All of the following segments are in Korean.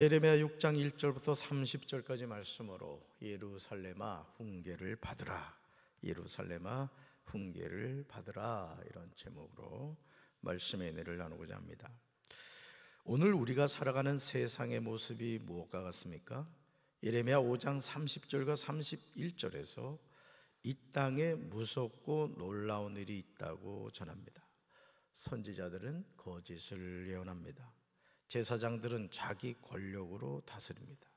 예레미야 6장 1절부터 30절까지 말씀으로 예루살렘아 훈계를 받으라, 예루살렘아 훈계를 받으라, 이런 제목으로 말씀의 은혜를 나누고자 합니다. 오늘 우리가 살아가는 세상의 모습이 무엇과 같습니까? 예레미야 5장 30절과 31절에서 이 땅에 무섭고 놀라운 일이 있다고 전합니다. 선지자들은 거짓을 예언합니다. 제사장들은 자기 권력으로 다스립니다.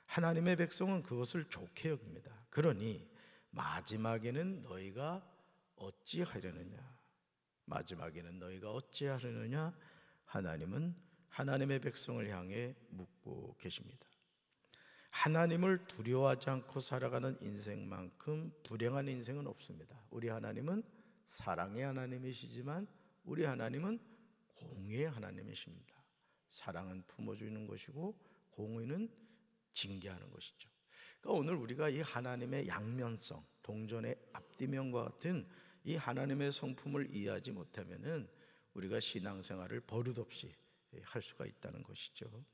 하나님의 백성은 그것을 좋게 여깁니다. 그러니 마지막에는 너희가 어찌하려느냐, 마지막에는 너희가 어찌하려느냐, 하나님은 하나님의 백성을 향해 묻고 계십니다. 하나님을 두려워하지 않고 살아가는 인생만큼 불행한 인생은 없습니다. 우리 하나님은 사랑의 하나님이시지만 우리 하나님은 공의의 하나님이십니다. 사랑은 품어주는 것이고 공의는 징계하는 것이죠. 그러니까 오늘 우리가 이 하나님의 양면성, 동전의 앞뒤면과 같은 이 하나님의 성품을 이해하지 못하면은 우리가 신앙생활을 버릇없이 할 수가 있다는 것이죠.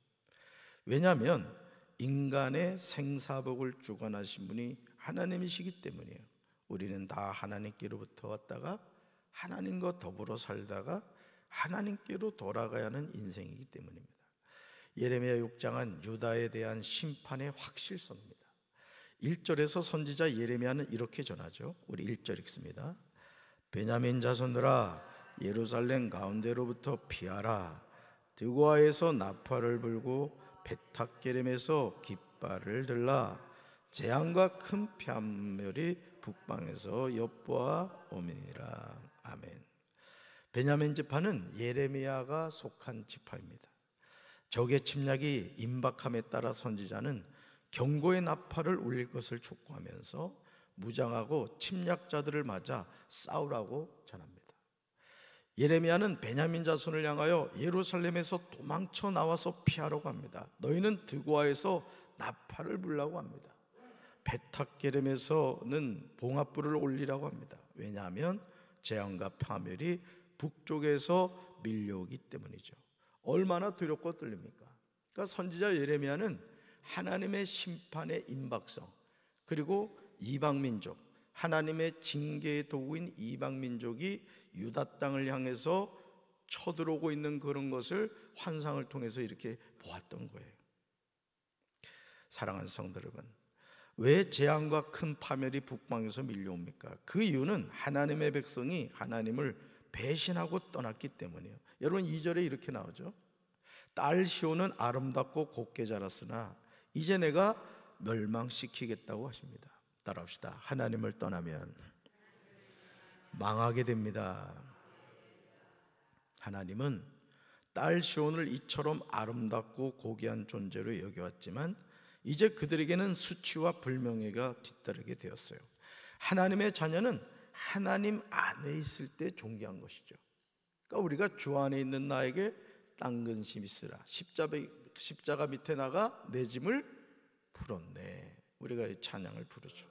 왜냐하면 인간의 생사복을 주관하신 분이 하나님이시기 때문이에요. 우리는 다 하나님께로부터 왔다가 하나님과 더불어 살다가 하나님께로 돌아가야 하는 인생이기 때문입니다. 예레미야 6장은 유다에 대한 심판의 확실성입니다. 1절에서 선지자 예레미야는 이렇게 전하죠. 우리 1절 읽습니다. 베냐민 자손들아, 예루살렘 가운데로부터 피하라. 드고아에서 나팔을 불고 베탁게렘에서 깃발을 들라. 재앙과 큰 폐함멸이 북방에서 엿보아 오미니라. 아멘. 베냐민 지파는 예레미야가 속한 지파입니다. 적의 침략이 임박함에 따라 선지자는 경고의 나팔을 울릴 것을 촉구하면서 무장하고 침략자들을 맞아 싸우라고 전합니다. 예레미야는 베냐민 자손을 향하여 예루살렘에서 도망쳐 나와서 피하라고 합니다. 너희는 드고아에서 나팔을 불라고 합니다. 베탁게렘에서는 봉합불을 올리라고 합니다. 왜냐하면 재앙과 파멸이 북쪽에서 밀려오기 때문이죠. 얼마나 두렵고 떨립니까? 그러니까 선지자 예레미야는 하나님의 심판의 임박성, 그리고 이방민족, 하나님의 징계의 도구인 이방민족이 유다 땅을 향해서 쳐들어오고 있는 그런 것을 환상을 통해서 이렇게 보았던 거예요. 사랑하는 성도 여러분, 왜 재앙과 큰 파멸이 북방에서 밀려옵니까? 그 이유는 하나님의 백성이 하나님을 배신하고 떠났기 때문이에요. 여러분 2절에 이렇게 나오죠. 딸 시온은 아름답고 곱게 자랐으나 이제 내가 멸망시키겠다고 하십니다. 따라합시다. 하나님을 떠나면 망하게 됩니다. 하나님은 딸 시온을 이처럼 아름답고 고귀한 존재로 여겨왔지만 이제 그들에게는 수치와 불명예가 뒤따르게 되었어요. 하나님의 자녀는 하나님 안에 있을 때 존귀한 것이죠. 그러니까 우리가 주 안에 있는 나에게 땅 근심 있으라. 십자가 밑에 나가 내 짐을 풀었네. 우리가 이 찬양을 부르죠.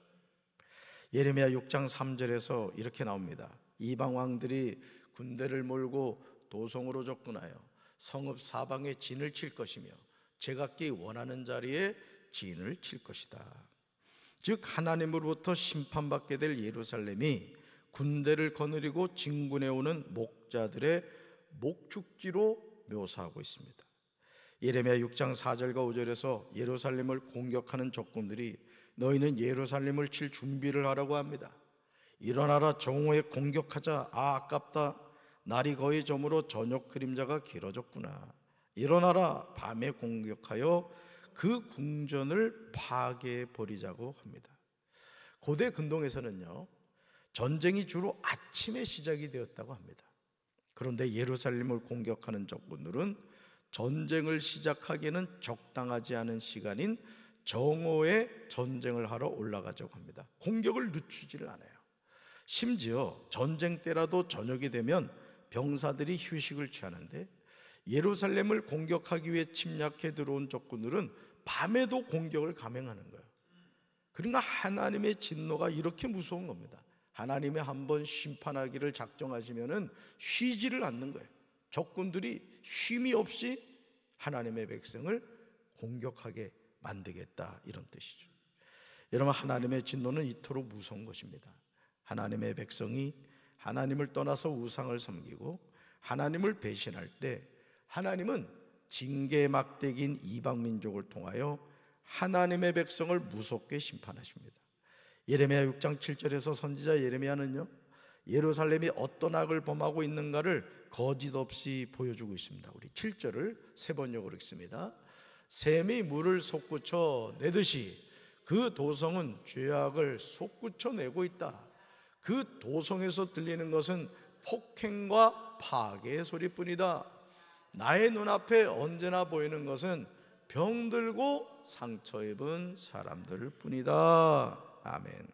예레미야 6장 3절에서 이렇게 나옵니다. 이방 왕들이 군대를 몰고 도성으로 접근하여 성읍 사방에 진을 칠 것이며 제각기 원하는 자리에 진을 칠 것이다. 즉 하나님으로부터 심판받게 될 예루살렘이 군대를 거느리고 진군해 오는 목자들의 목축지로 묘사하고 있습니다. 예레미야 6장 4절과 5절에서 예루살렘을 공격하는 적군들이 너희는 예루살렘을 칠 준비를 하라고 합니다. 일어나라, 정오에 공격하자. 아깝다, 날이 거의 저물어 저녁 그림자가 길어졌구나. 일어나라, 밤에 공격하여 그 궁전을 파괴해 버리자고 합니다. 고대 근동에서는요, 전쟁이 주로 아침에 시작이 되었다고 합니다. 그런데 예루살렘을 공격하는 적군들은 전쟁을 시작하기에는 적당하지 않은 시간인 정오에 전쟁을 하러 올라가자고 합니다. 공격을 늦추지를 않아요. 심지어 전쟁 때라도 저녁이 되면 병사들이 휴식을 취하는데 예루살렘을 공격하기 위해 침략해 들어온 적군들은 밤에도 공격을 감행하는 거예요. 그러니까 하나님의 진노가 이렇게 무서운 겁니다. 하나님이 한번 심판하기를 작정하시면은 쉬지를 않는 거예요. 적군들이 쉼이 없이 하나님의 백성을 공격하게 만들겠다, 이런 뜻이죠. 여러분, 하나님의 진노는 이토록 무서운 것입니다. 하나님의 백성이 하나님을 떠나서 우상을 섬기고 하나님을 배신할 때 하나님은 징계 막대기인 이방 민족을 통하여 하나님의 백성을 무섭게 심판하십니다. 예레미야 6장 7절에서 선지자 예레미야는요, 예루살렘이 어떤 악을 범하고 있는가를 거짓 없이 보여주고 있습니다. 우리 7절을 세 번역으로 읽습니다. 샘이 물을 솟구쳐 내듯이 그 도성은 죄악을 솟구쳐 내고 있다. 그 도성에서 들리는 것은 폭행과 파괴의 소리뿐이다. 나의 눈앞에 언제나 보이는 것은 병들고 상처 입은 사람들 뿐이다. 아멘.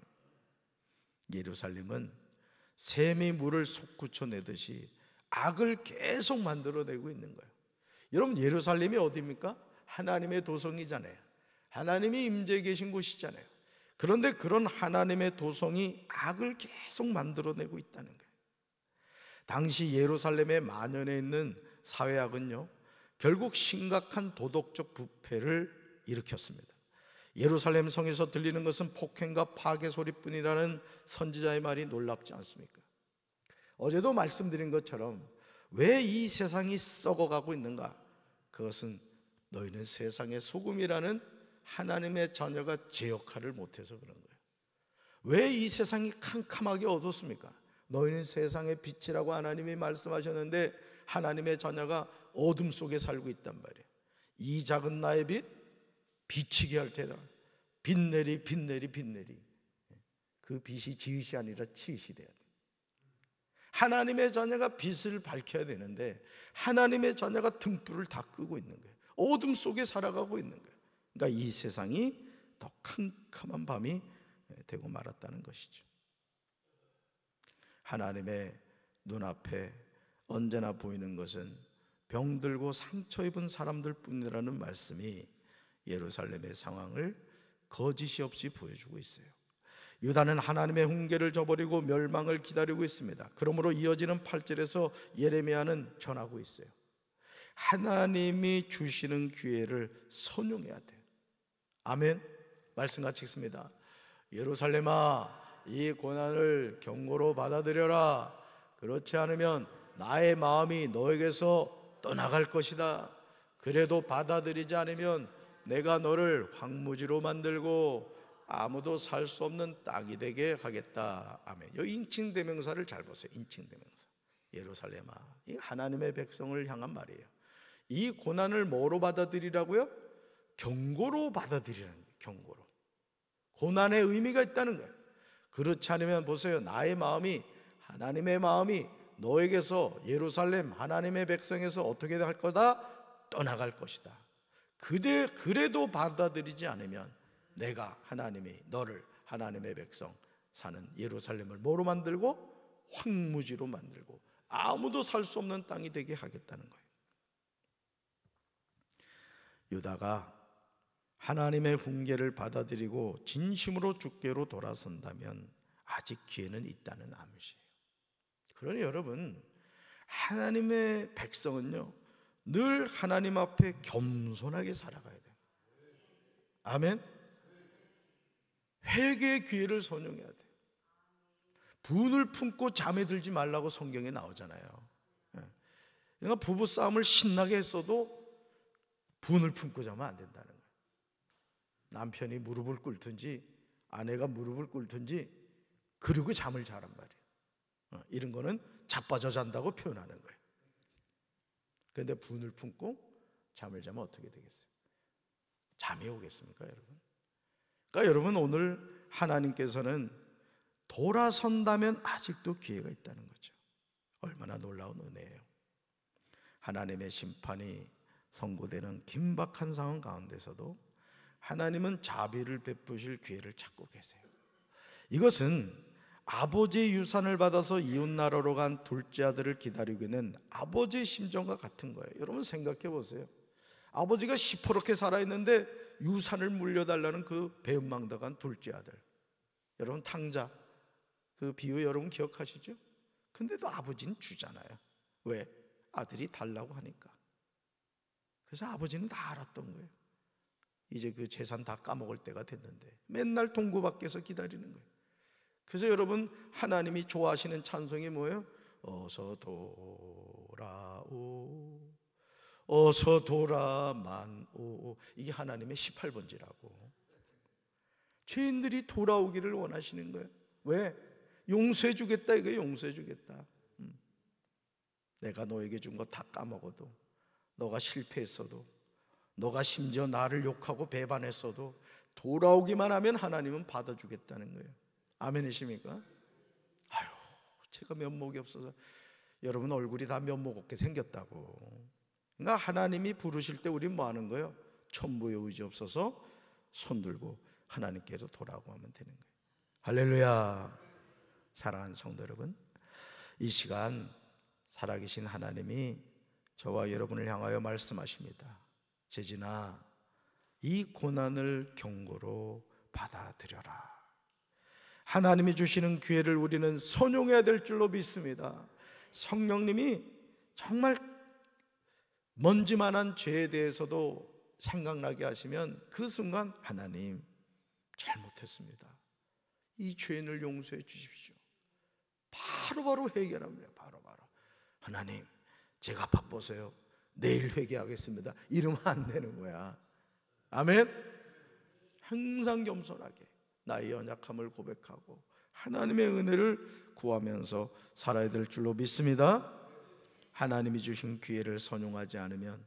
예루살렘은 샘이 물을 솟구쳐 내듯이 악을 계속 만들어내고 있는 거예요. 여러분, 예루살렘이 어디입니까? 하나님의 도성이잖아요. 하나님이 임재해 계신 곳이잖아요. 그런데 그런 하나님의 도성이 악을 계속 만들어내고 있다는 거예요. 당시 예루살렘에 만연해 있는 사회악은요, 결국 심각한 도덕적 부패를 일으켰습니다. 예루살렘 성에서 들리는 것은 폭행과 파괴 소리뿐이라는 선지자의 말이 놀랍지 않습니까? 어제도 말씀드린 것처럼 왜 이 세상이 썩어가고 있는가? 그것은 너희는 세상의 소금이라는 하나님의 자녀가 제 역할을 못해서 그런 거예요. 왜 이 세상이 캄캄하게 어둡습니까? 너희는 세상의 빛이라고 하나님이 말씀하셨는데 하나님의 자녀가 어둠 속에 살고 있단 말이에요. 이 작은 나의 빛 비치게 할 테다. 빛내리 빛내리 빛내리. 그 빛이 지읒이 아니라 치읒이 돼야 돼. 하나님의 자녀가 빛을 밝혀야 되는데 하나님의 자녀가 등불을 다 끄고 있는 거예요. 어둠 속에 살아가고 있는 거예요. 그러니까 이 세상이 더 캄캄한 밤이 되고 말았다는 것이죠. 하나님의 눈앞에 언제나 보이는 것은 병들고 상처 입은 사람들 뿐이라는 말씀이 예루살렘의 상황을 거짓이 없이 보여주고 있어요. 유다는 하나님의 훈계를 저버리고 멸망을 기다리고 있습니다. 그러므로 이어지는 8절에서 예레미야는 전하고 있어요. 하나님이 주시는 기회를 선용해야 돼요. 아멘. 말씀 같이 읽습니다. 예루살렘아, 이 고난을 경고로 받아들여라. 그렇지 않으면 나의 마음이 너에게서 떠나갈 것이다. 그래도 받아들이지 않으면 내가 너를 황무지로 만들고 아무도 살 수 없는 땅이 되게 하겠다. 아멘. 이 인칭대명사를 잘 보세요. 인칭대명사. 예루살렘아, 이 하나님의 백성을 향한 말이에요. 이 고난을 뭐로 받아들이라고요? 경고로 받아들이라는 거예요. 경고로. 고난의 의미가 있다는 거예요. 그렇지 않으면 보세요. 나의 마음이, 하나님의 마음이 너에게서, 예루살렘 하나님의 백성에서 어떻게 할 거다? 떠나갈 것이다. 그래도 받아들이지 않으면 내가, 하나님이 너를, 하나님의 백성 사는 예루살렘을 뭐로 만들고? 황무지로 만들고 아무도 살 수 없는 땅이 되게 하겠다는 거예요. 유다가 하나님의 훈계를 받아들이고 진심으로 주께로 돌아선다면 아직 기회는 있다는 암시예요. 그러니 여러분, 하나님의 백성은요, 늘 하나님 앞에 겸손하게 살아가야 돼요. 아멘. 회개의 기회를 선용해야 돼요. 분을 품고 잠에 들지 말라고 성경에 나오잖아요. 그러니까 부부싸움을 신나게 했어도 분을 품고 자면 안 된다는 거예요. 남편이 무릎을 꿇든지 아내가 무릎을 꿇든지 그리고 잠을 자란 말이에요. 이런 거는 자빠져 잔다고 표현하는 거예요. 그런데 분을 품고 잠을 자면 어떻게 되겠어요? 잠이 오겠습니까, 여러분? 그러니까 여러분, 오늘 하나님께서는 돌아선다면 아직도 기회가 있다는 거죠. 얼마나 놀라운 은혜예요. 하나님의 심판이 선고되는 긴박한 상황 가운데서도 하나님은 자비를 베푸실 기회를 찾고 계세요. 이것은 아버지의 유산을 받아서 이웃나라로 간 둘째 아들을 기다리고 있는 아버지의 심정과 같은 거예요. 여러분 생각해 보세요. 아버지가 시퍼렇게 살아있는데 유산을 물려달라는 그 배은망덕한 둘째 아들. 여러분 탕자, 그 비유 여러분 기억하시죠? 근데도 아버지는 주잖아요. 왜? 아들이 달라고 하니까. 그래서 아버지는 다 알았던 거예요. 이제 그 재산 다 까먹을 때가 됐는데 맨날 동구 밖에서 기다리는 거예요. 그래서 여러분, 하나님이 좋아하시는 찬송이 뭐예요? 어서 돌아오, 어서 돌아만 오. 이게 하나님의 18번지라고. 죄인들이 돌아오기를 원하시는 거예요. 왜? 용서해 주겠다, 이거 용서해 주겠다. 내가 너에게 준 거 다 까먹어도, 너가 실패했어도, 너가 심지어 나를 욕하고 배반했어도 돌아오기만 하면 하나님은 받아주겠다는 거예요. 아멘이십니까? 아유, 제가 면목이 없어서. 여러분 얼굴이 다 면목 없게 생겼다고. 그러니까 하나님이 부르실 때 우린 뭐 하는 거예요? 천부의 의지 없어서 손 들고 하나님께로 돌아오고 하면 되는 거예요. 할렐루야. 사랑하는 성도 여러분, 이 시간 살아계신 하나님이 저와 여러분을 향하여 말씀하십니다. 재진아, 이 고난을 경고로 받아들여라. 하나님이 주시는 기회를 우리는 선용해야 될 줄로 믿습니다. 성령님이 정말 먼지만한 죄에 대해서도 생각나게 하시면 그 순간, 하나님 잘못했습니다, 이 죄인을 용서해 주십시오. 바로바로 해결합니다. 바로바로. 하나님, 제가 바빠서요, 내일 회개하겠습니다, 이러면 안 되는 거야. 아멘. 항상 겸손하게 나의 연약함을 고백하고 하나님의 은혜를 구하면서 살아야 될 줄로 믿습니다. 하나님이 주신 기회를 선용하지 않으면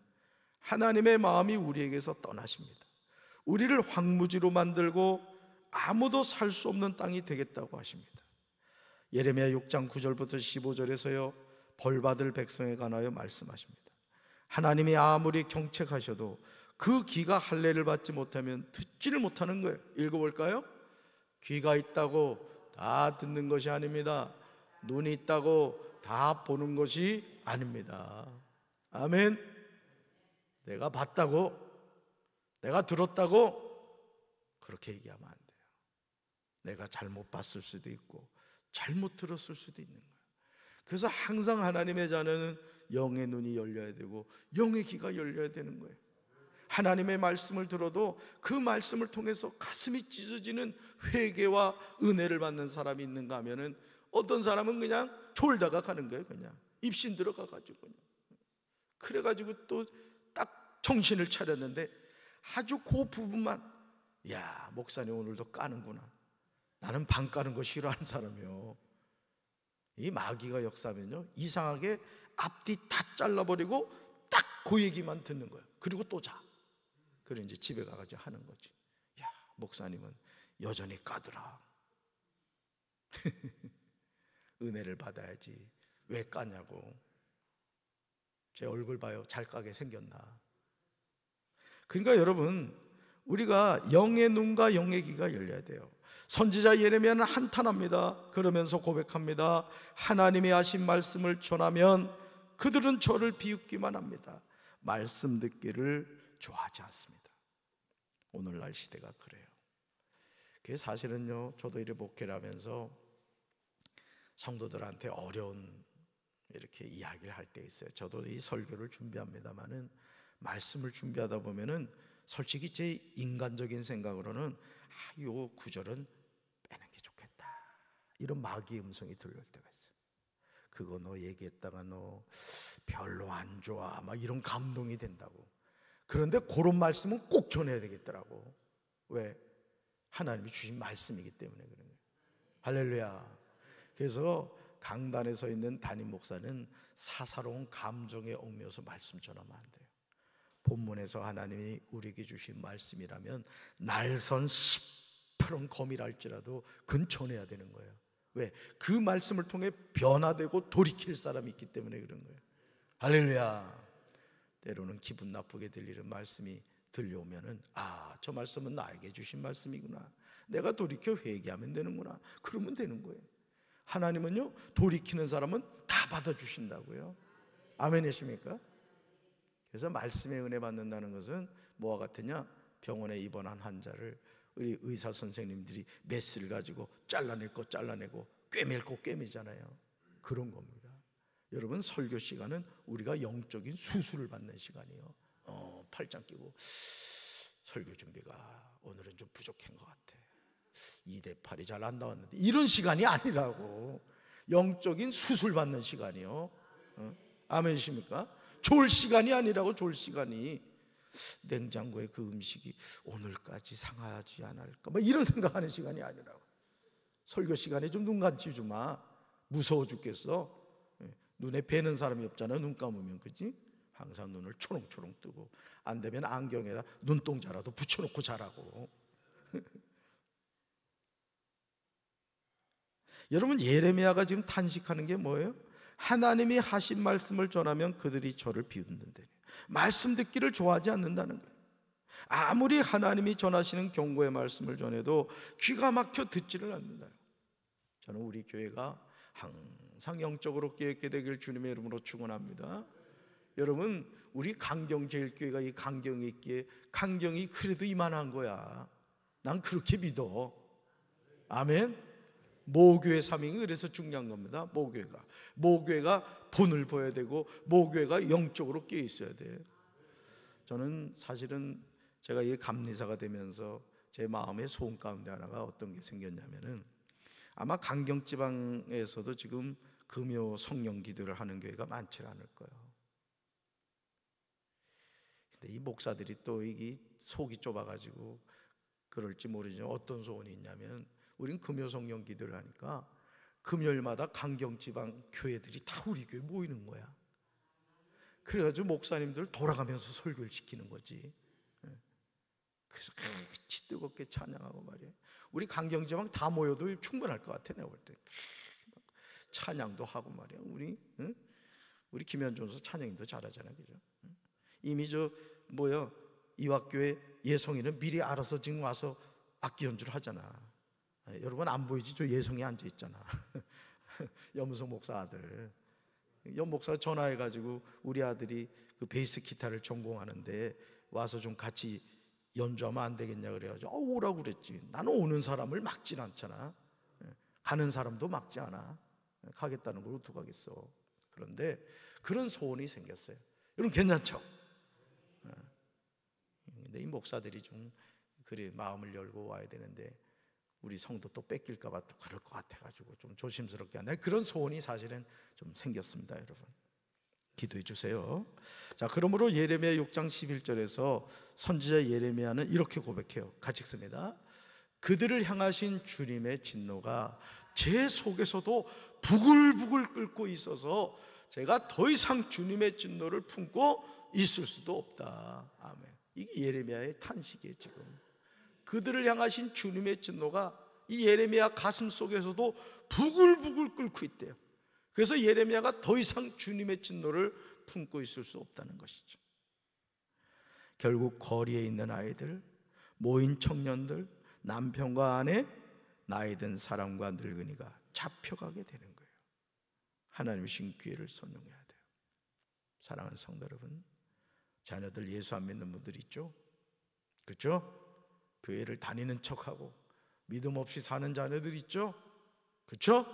하나님의 마음이 우리에게서 떠나십니다. 우리를 황무지로 만들고 아무도 살 수 없는 땅이 되겠다고 하십니다. 예레미야 6장 9절부터 15절에서요 벌받을 백성에 관하여 말씀하십니다. 하나님이 아무리 경책하셔도 그 귀가 할례를 받지 못하면 듣지를 못하는 거예요. 읽어볼까요? 귀가 있다고 다 듣는 것이 아닙니다. 눈이 있다고 다 보는 것이 아닙니다. 아멘. 내가 봤다고, 내가 들었다고 그렇게 얘기하면 안 돼요. 내가 잘못 봤을 수도 있고 잘못 들었을 수도 있는 거예요. 그래서 항상 하나님의 자녀는 영의 눈이 열려야 되고 영의 귀가 열려야 되는 거예요. 하나님의 말씀을 들어도 그 말씀을 통해서 가슴이 찢어지는 회개와 은혜를 받는 사람이 있는가 하면은, 어떤 사람은 그냥 졸다가 가는 거예요. 그냥 입신 들어가가지고 그냥. 그래가지고 또 딱 정신을 차렸는데 아주 그 부분만, 야, 목사님 오늘도 까는구나. 나는 방 까는 거 싫어하는 사람이요. 이 마귀가 역사하면요, 이상하게 앞뒤 다 잘라버리고 딱 그 얘기만 듣는 거예요. 그리고 또 자. 그래 이제 집에 가가지고 하는 거지. 야, 목사님은 여전히 까더라. 은혜를 받아야지 왜 까냐고. 제 얼굴 봐요, 잘 까게 생겼나. 그러니까 여러분, 우리가 영의 눈과 영의 귀가 열려야 돼요. 선지자 예레미야는 한탄합니다. 그러면서 고백합니다. 하나님이 하신 말씀을 전하면 그들은 저를 비웃기만 합니다. 말씀 듣기를 좋아하지 않습니다. 오늘날 시대가 그래요. 그게 사실은요, 저도 이렇게 목회를 하면서 성도들한테 어려운 이렇게 이야기를 할 때 있어요. 저도 이 설교를 준비합니다마는, 말씀을 준비하다 보면은 솔직히 제 인간적인 생각으로는 요 구절은 빼는 게 좋겠다, 이런 마귀의 음성이 들릴 때가 있어요. 그거 너 얘기했다가 너 별로 안 좋아, 막 이런 감동이 된다고. 그런데 그런 말씀은 꼭 전해야 되겠더라고. 왜? 하나님이 주신 말씀이기 때문에 그런 거예요. 할렐루야. 그래서 강단에 서 있는 담임 목사는 사사로운 감정에 얽매여서 말씀 전하면 안 돼요. 본문에서 하나님이 우리에게 주신 말씀이라면 날선 10푸른 검이랄지라도 그건 전해야 되는 거예요. 왜? 그 말씀을 통해 변화되고 돌이킬 사람이 있기 때문에 그런 거예요. 할렐루야. 때로는 기분 나쁘게 들리는 말씀이 들려오면은, 아, 저 말씀은 나에게 주신 말씀이구나, 내가 돌이켜 회개하면 되는구나, 그러면 되는 거예요. 하나님은요, 돌이키는 사람은 다 받아주신다고요. 아멘이십니까? 그래서 말씀의 은혜 받는다는 것은 뭐와 같으냐? 병원에 입원한 환자를 우리 의사 선생님들이 메스를 가지고 잘라낼 거 잘라내고 꿰맬 거 꿰매잖아요. 그런 겁니다. 여러분, 설교 시간은 우리가 영적인 수술을 받는 시간이에요. 팔짱 끼고 설교 준비가 오늘은 좀 부족한 것 같아. 2대8이 잘 안 나왔는데. 이런 시간이 아니라고. 영적인 수술 받는 시간이요. 아멘이십니까? 졸 시간이 아니라고. 졸 시간이. 냉장고에 그 음식이 오늘까지 상하지 않을까, 뭐 이런 생각하는 시간이 아니라고. 설교 시간에 좀 눈 감지 주마. 무서워 죽겠어. 눈에 뵈는 사람이 없잖아. 눈 감으면. 그지? 항상 눈을 초롱초롱 뜨고, 안 되면 안경에다 눈동자라도 붙여놓고 자라고. 여러분, 예레미야가 지금 탄식하는 게 뭐예요? 하나님이 하신 말씀을 전하면 그들이 저를 비웃는데, 말씀 듣기를 좋아하지 않는다는 거예요. 아무리 하나님이 전하시는 경고의 말씀을 전해도 귀가 막혀 듣지를 않는다. 저는 우리 교회가 항상 영적으로 깨닫게 되길 주님의 이름으로 축원합니다. 여러분, 우리 강경제일교회가 이 강경이 있기에, 강경이 그래도 이만한 거야. 난 그렇게 믿어. 아멘. 모교회 사명이 그래서 중요한 겁니다. 모교회가 본을 보여야 되고, 모교회가 영적으로 깨어 있어야 돼. 저는 사실은 제가 이 감리사가 되면서 제 마음의 소원 가운데 하나가 어떤 게 생겼냐면은, 아마 강경지방에서도 지금 금요 성령 기도를 하는 교회가 많지 않을 거예요. 근데 이 목사들이 또 이게 속이 좁아가지고 그럴지 모르지만 어떤 소원이 있냐면, 우린 금요 성령 기도를 하니까 금요일마다 강경지방 교회들이 다 우리 교회 모이는 거야. 그래가지고 목사님들 돌아가면서 설교를 시키는 거지. 그래서 같이 뜨겁게 찬양하고 말이에요. 우리 강경지방 다 모여도 충분할 것 같아, 내가 볼 때. 찬양도 하고 말이야. 우리 김현종 선수 찬양도 잘하잖아, 그죠? 이미 이화교회 예성이는 미리 알아서 지금 와서 악기 연주를 하잖아. 여러분 안 보이지? 저 예성이 앉아 있잖아. 염성 목사 아들. 염 목사가 전화해가지고 우리 아들이 그 베이스 기타를 전공하는데 와서 좀 같이 연주하면 안 되겠냐 그래가지고 오라고 그랬지. 나는 오는 사람을 막진 않잖아. 가는 사람도 막지 않아. 가겠다는 걸 어떻게 하겠어. 그런데 그런 소원이 생겼어요. 여러분 괜찮죠? 근데 이 목사들이 좀 그래 마음을 열고 와야 되는데, 우리 성도 또 뺏길까 봐 또 그럴 것 같아가지고 좀 조심스럽게 한다. 그런 소원이 사실은 좀 생겼습니다. 여러분 기도해 주세요. 자, 그러므로 예레미야 6장 11절에서 선지자 예레미야는 이렇게 고백해요. 같이 읽습니다. 그들을 향하신 주님의 진노가 제 속에서도 부글부글 끓고 있어서 제가 더 이상 주님의 진노를 품고 있을 수도 없다. 아멘. 이게 예레미야의 탄식이에요. 지금 그들을 향하신 주님의 진노가 이 예레미야 가슴 속에서도 부글부글 끓고 있대요. 그래서 예레미야가 더 이상 주님의 진노를 품고 있을 수 없다는 것이죠. 결국 거리에 있는 아이들, 모인 청년들, 남편과 아내, 나이 든 사람과 늙은이가 잡혀가게 되는 거예요. 하나님의 신 기회를 선용해야 돼요. 사랑하는 성도 여러분, 자녀들 예수 안 믿는 분들 있죠? 그렇죠? 교회를 다니는 척하고 믿음 없이 사는 자녀들 있죠? 그렇죠?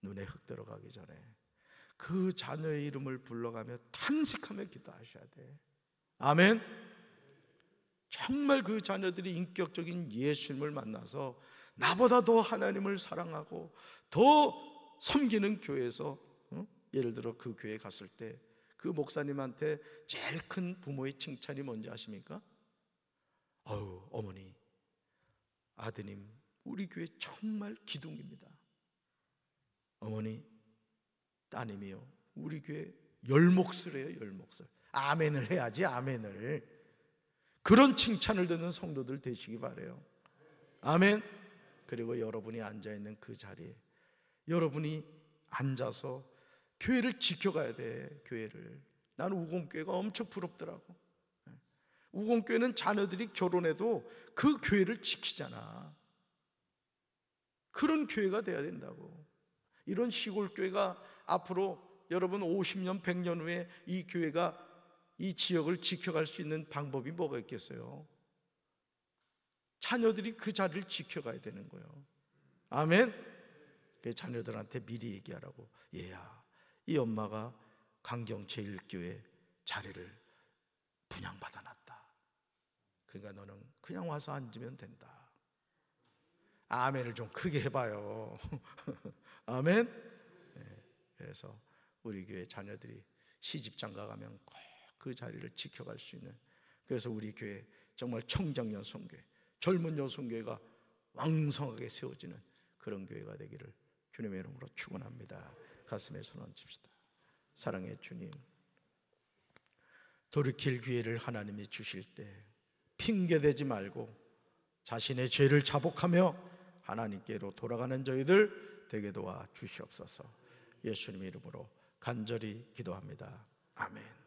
눈에 흙 들어가기 전에 그 자녀의 이름을 불러가며 탄식하며 기도하셔야 돼. 아멘. 정말 그 자녀들이 인격적인 예수님을 만나서 나보다 더 하나님을 사랑하고 더 섬기는 교회에서, 예를 들어 그 교회에 갔을 때 그 목사님한테 제일 큰 부모의 칭찬이 뭔지 아십니까? 어머니, 아드님, 우리 교회 정말 기둥입니다. 어머니, 따님이요, 우리 교회 열목수래요. 열목수. 아멘을 해야지, 아멘을. 그런 칭찬을 듣는 성도들 되시기 바라요. 아멘. 그리고 여러분이 앉아있는 그 자리에 여러분이 앉아서 교회를 지켜가야 돼. 교회를. 나는 우공교회가 엄청 부럽더라고. 우공교회는 자녀들이 결혼해도 그 교회를 지키잖아. 그런 교회가 돼야 된다고. 이런 시골교회가 앞으로 여러분 50년 100년 후에 이 교회가 이 지역을 지켜갈 수 있는 방법이 뭐가 있겠어요? 자녀들이 그 자리를 지켜가야 되는 거예요. 아멘. 자녀들한테 미리 얘기하라고. 얘야, 이 엄마가 강경 제1교회 자리를 분양받아 놨다. 그러니까 너는 그냥 와서 앉으면 된다. 아멘을 좀 크게 해봐요. 아멘. 네, 그래서 우리 교회 자녀들이 시집장가 가면 꼭 그 자리를 지켜갈 수 있는, 그래서 우리 교회 정말 청장년 선교회, 젊은 여성교회가 왕성하게 세워지는 그런 교회가 되기를 주님의 이름으로 축원합니다. 가슴에 손 얹읍시다. 사랑의 주님, 돌이킬 기회를 하나님이 주실 때 핑계대지 말고 자신의 죄를 자복하며 하나님께로 돌아가는 저희들 되게 도와 주시옵소서. 예수님의 이름으로 간절히 기도합니다. 아멘.